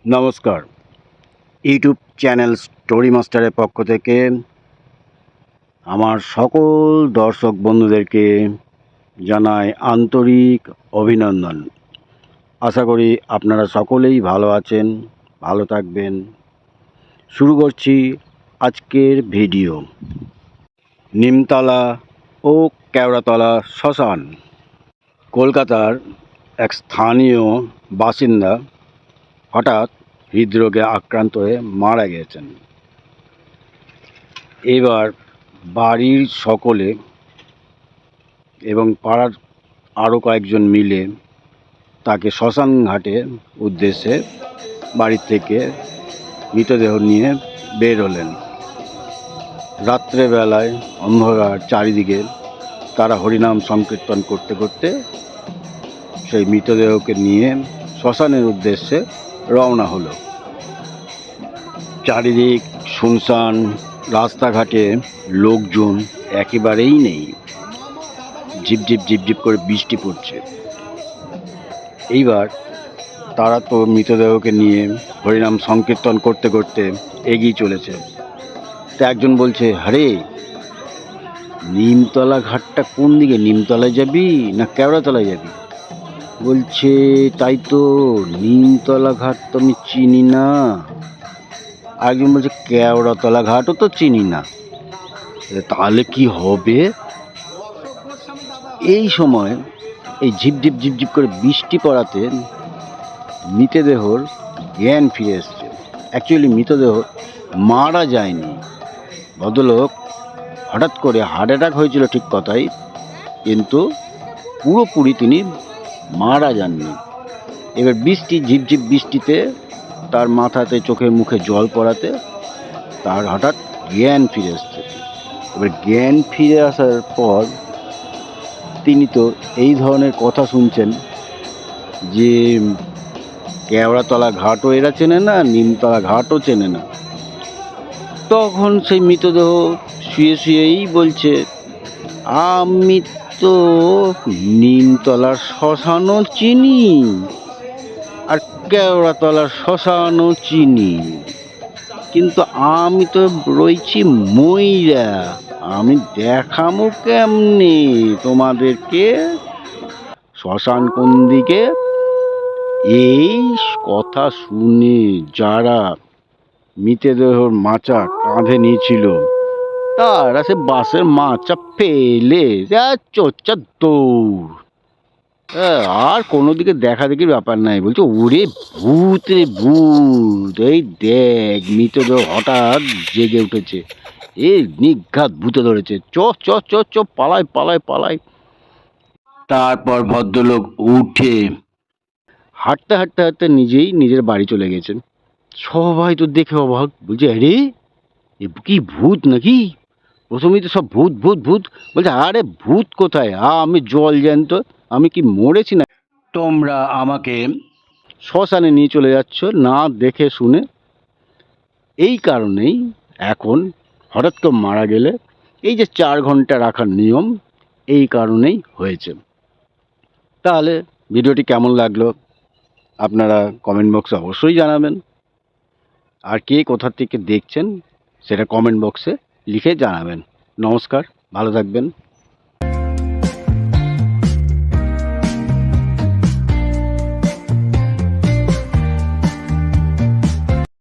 নমস্কার। YouTube channel story মাস্টারের পক্ষ থেকে আমার সকল দর্শক বন্ধুদেরকে জানাই আন্তরিক অভিনন্দন। আশা করি আপনারা সকলেই ভালো আছেন, ভালো থাকবেন। শুরু করছি আজকের ভিডিও। নিমতলা ও কেওড়াতলা শ্মশান। কলকাতার এক স্থানীয় বাসিন্দা হঠাৎ হৃদরোগে আক্রান্ত হয়ে মারা গেছেন। এবার বাড়ির সকলে এবং পাড়ার আরও কয়েকজন মিলে তাকে শ্মশান ঘাটের উদ্দেশ্যে বাড়ি থেকে মৃতদেহ নিয়ে বের হলেন। রাত্রেবেলায় অন্ধকার চারিদিকে, তারা হরিনাম সংকীর্তন করতে করতে সেই মৃতদেহকে নিয়ে শ্মশানের উদ্দেশ্যে রওনা হলো। চারিদিক শুনশান, রাস্তাঘাটে লোকজন একেবারেই নেই। ঝিপঝিপ ঝিপঝিপ করে বৃষ্টি পড়ছে। এইবার তারা তো মৃতদেহকে নিয়ে হরিনাম সংকীর্তন করতে করতে এগিয়ে চলেছে। তা একজন বলছে, আরে নিমতলা ঘাটটা কোন দিকে? নিমতলায় যাবি না কেওড়াতলায় যাবি? বলছে, তাই তো, নিমতলা ঘাট তো আমি চিনি না। আরেকজন বলছে, কেওড়াতলা ঘাটও তো চিনি না। তাহলে কি হবে? এই সময় এই ঝিপঝিপ ঝিপঝিপ করে বৃষ্টি পড়াতে মৃতদেহর জ্ঞান ফিরে এসছে। অ্যাকচুয়ালি মৃতদেহ মারা যায়নি। ভদ্রলোক হঠাৎ করে হার্ট অ্যাটাক হয়েছিল ঠিক কথাই, কিন্তু পুরোপুরি তিনি মারা যাননি। এবার বৃষ্টি, ঝিপঝিপ বৃষ্টিতে তার মাথাতে চোখে মুখে জল পড়াতে তার হঠাৎ জ্ঞান ফিরে এসছে। এবার জ্ঞান ফিরে আসার পর তিনি তো এই ধরনের কথা শুনছেন যে কেওড়াতলা ঘাটও এরা চেনে না, নিমতলা ঘাটও চেনে না। তখন সেই মৃতদেহ শুয়ে শুয়েই বলছে, আমি তো নিমতলার শ্মশানও চিনি আর কেওড়াতলার শ্মশানও চিনি, কিন্তু আমি তো রয়েছি মইরা, আমি দেখামো কেমনে তোমাদেরকে শ্মশান কোন দিকে? এই কথা শুনে যারা মৃতদেহর মাচা কাঁধে নিয়েছিল তারা সে বাসের মাচা ফেলে চোচ্চা দৌড়। আর কোনো দিকে দেখা দেখির ব্যাপার নাই। বলছে, ওরে ভূত রে ভূত, এই দেখ মৃতদেহ হঠাৎ জেগে উঠেছে, এই নিঘাত ভূতে ধরেছে, চ চ চ চ পালাই পালাই পালাই। তারপর ভদ্রলোক উঠে হাঁটতে হাঁটতে হাঁটতে নিজেই নিজের বাড়ি চলে গেছেন। সবাই তো দেখে অবাক, বলছে, আরে এ কি ভূত নাকি? প্রথমেই তো সব ভূত ভূত ভূত। বলছে, আরে ভূত কোথায়, আমি জল জ্যান্ত, আমি কি মরেছি না? তোমরা আমাকে শ্মশানে নিয়ে চলে যাচ্ছ না দেখে শুনে। এই কারণেই এখন হঠাৎ করে মারা গেলে এই যে 4 ঘন্টা রাখার নিয়ম, এই কারণেই হয়েছে। তাহলে ভিডিওটি কেমন লাগলো আপনারা কমেন্ট বক্সে অবশ্যই জানাবেন। আর কে কোথা থেকে দেখছেন সেটা কমেন্ট বক্সে লিখে জানাবেন। নমস্কার, ভালো থাকবেন।